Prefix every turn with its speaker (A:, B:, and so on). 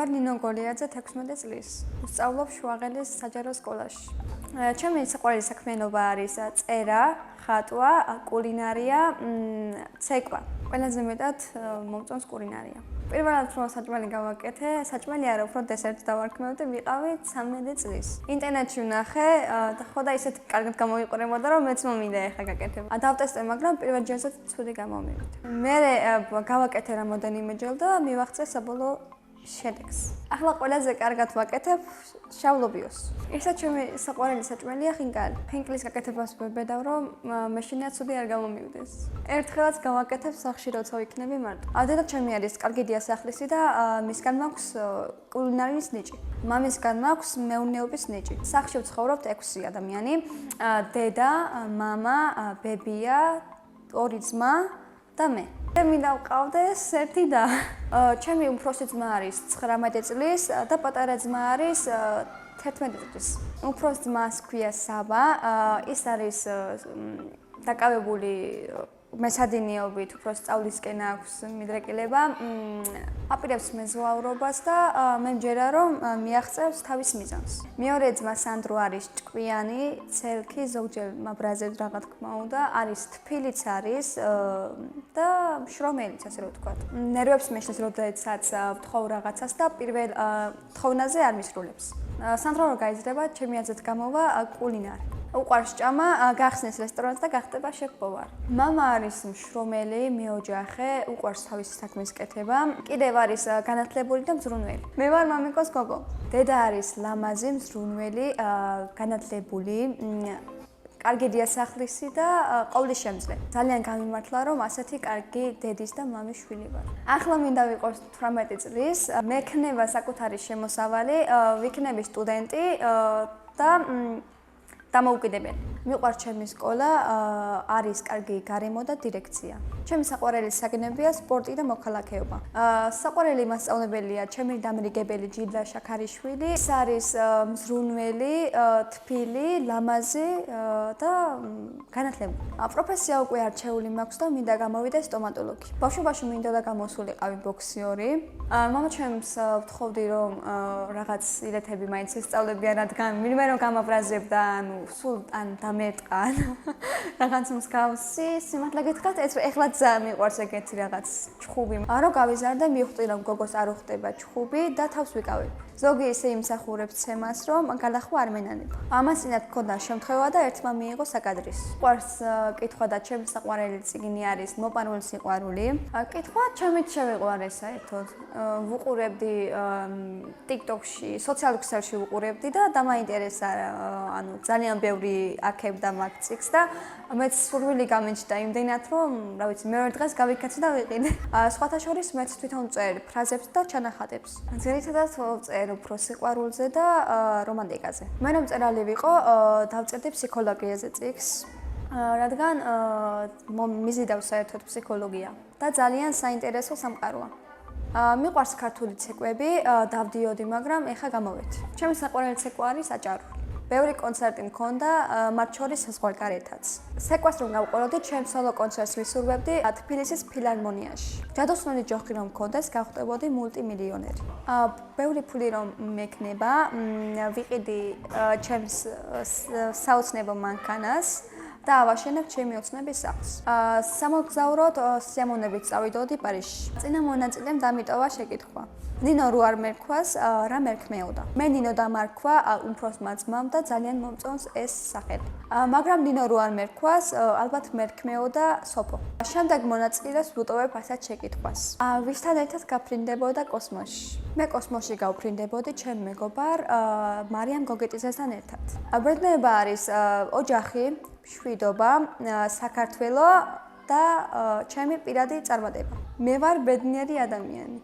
A: ვარ ნინო გოლიაძე 16 წლის. ვსწავლობ შუაღელის საჯარო სკოლაში. ჩემი საყვარელი საქმიანობა არის წერა, ხატვა, კულინარია, ცეკვა. ყველაზე მეტად მომწონს კულინარია. პირველად რომ საჭმელი გავაკეთე, საჭმელი არა, უფრო დესერტს დავარქმევ და ვიყავი 13 წლის. ინტერნეტში ვნახე და ხო და ისეთ კარგად გამოიყურებოდა, რომ მეც მომინდა ეხლა გაკეთებ. დავტესტე, მაგრამ პირველ ჯერზე ცუდი გამომივიდა. მე გავაკეთე რამოდენიმეჯერ და მივახცე საბოლოო შედეგს. ახლა ყველაზე კარგად ვაკეთებ შავლობიოს. ისა ჩემი საყვარელი საჭმელია ხინკალი. ხინკლის გაკეთებას ვებედავ, რომ მეშინაც ცუდი არ გამომივიდეს. ერთხელაც გავაკეთებ სახლში, როცა ვიქნები მარტო. დედა ჩემი არის კარგი დიასახლისი და მისგან მაქვს კულინარიის ნიჭი. მამისგან მაქვს მეურნეობის ნიჭი. სახლში ვცხოვრობთ 6 ადამიანი. დედა, მამა, ბებია, 2 ძმა და მე. მინდა ვყავდეს ერთი და ჩემი უფროსი ძმა არის 19 წლის და პატარა ძმა არის 11 წლის. უფროს ძმას ქვია საბა, ის არის დაკავებული მესადინეობით, უფრო სწავლისკენ აქვს მიდრეკილება, აპირებს მეზღვაურობას და მე მჯერა რომ მიაღწევს თავის მიზანს. მეორე ძმა სანდრო არის ჭკვიანი, ცელქი, ზოგჯერ მაბრაზებს რა თქმა უნდა, არის თბილიც არის და შრომელიც ასე რომ ვთქვა. ნერვებს მეშლის როდესაც ვთხოვ რაღაცას და პირველ თხოვნაზე არ მისრულებს. სანდრო რო გაიზრდება, ჩემი აზრით გამოვა კულინარი. უყვარს ჭამა, გახსნეს რესტორანს და გახდება შეფ-повар. მამა არის მშრომელი, მეოჯახე, უყვარს თავისი საქმის კეთება. კიდევ არის განათლებული და მზრუნველი. მე ვარ მამიკოს გოგო. დედა არის ლამაზი, მზრუნველი, განათლებული, კარგი დიასახლისი და ყოვლისშემძლე. ძალიან გამიმართლა რომ ასეთი კარგი დედის და მამის შვილი ვარ. ახლა მინდა ვიყოს 18 წლის, მექნება საკუთარი შემოსავალი, ვიქნები სტუდენტი და დამოუკიდებელი. მიყვარს ჩემი სკოლა, არის კარგი გარემო და დირექცია. ჩემი საყვარელი საგნებია სპორტი და მოქალაქეობა. საყვარელი მასწავლებელია ჩემი დამრიგებელი ჯილდა შაქარიშვილი. ის არის მზრუნველი, თბილი, ლამაზი და განათლებული. პროფესია უკვე არჩეული მაქვს და მინდა გამოვიდე სტომატოლოგი. ბავშვობაში მინდოდა გამოსულიყავი ბოქსიორი. მამა ჩემს ვთხოვდი რომ რაღაც ილეთები მაინც ესწავლებიან, რადგან მინდა რომ გამაბრაზებდა, ანუ სულ ან დამეტყან რაღაც მსგავსი სიმართლე გითხრათ ეხლა ძალიან მიყვარს ეგეთი რაღაც ჩხუბი. რო გავიზარდე მივხვდი რომ გოგოს არ უხდება ჩხუბი და თავს ვიკავებ. ზოგი ისე იმსახურებს ცემას რომ გადახვა არ მენანება. ამას წინათ მქონდა შემთხვევა და ერთმა მიიღო საკადრის. ყვარს კითხვა და ჩემი საყვარელი წიგნი არის მოპარული სიყვარული. კითხვა ჩემით შევიყვარე საერთოდ. ვუყურებდი TikTok-ში, სოციალურ ქსელში ვუყურებდი და დამაინტერესა ანუ ძალიან ბევრი აქებდა მაგ წიგნს და მეც სურვილი გამენჭდა იმდენად რომ რა ვიცი მეორე დღეს გავიქეცე და ვიყიდე. სხვათა შორის მეც თვითონ წერ ფრაზებს და ჩანახატებს. ძირითადად წერ უფრო სიყვარულზე და რომანტიკაზე. მე რომ მწერალი ვიყო, დავწერდი ფსიქოლოგიაზე წიგნს, რადგან მიზიდავს საერთოდ ფსიქოლოგია და ძალიან საინტერესო სამყაროა. მიყვარს ქართული ცეკვები, დავდიოდი, მაგრამ ეხა გამოვედი. ჩემი საყვარელი ცეკვა არის აჭარული. ბევრი კონცერტი მქონდა, მათ შორის საზღვარგარეთაც. ცეკვას რომ გავყოლოდი, ჩემ სოლო კონცერტს ვისურვებდი თბილისის ფილარმონიაში. ჯადოსნური ჯოხი რომ მქონდეს, გავხდებოდი მულტიმილიონერი. ბევრი ფული რომ მექნება, ვიყიდი ჩემს საოცნებო მანქანას და ავაშენებ ჩემი ოცნების სახლს. სამოგზაუროდ სიამოვნებით წავიდოდი პარიზში. წინა მონაწილემ დამიტოვა შეკითხვა. ნინო რო არ მერქვას, რა მერქმეოდა. მე ნინო დამარქვა უფროსმა ძმამ და ძალიან მომწონს ეს სახელი. მაგრამ ნინო რო არ მერქვას, ალბათ მერქმეოდა სოფო. შემდეგ მონაწილეს ვუტოვებ ასეთ შეკითხვას. ვისთან ერთად გაფრინდებოდა კოსმოსში? მე კოსმოსში გავფრინდებოდი ჩემ მეგობარ მარიამ გოგეტიძესთან ერთად. ბედნიერება არის ოჯახი, მშვიდობა, საქართველო და ჩემი პირადი წარმატება. მე ვარ ბედნიერი ადამიანი.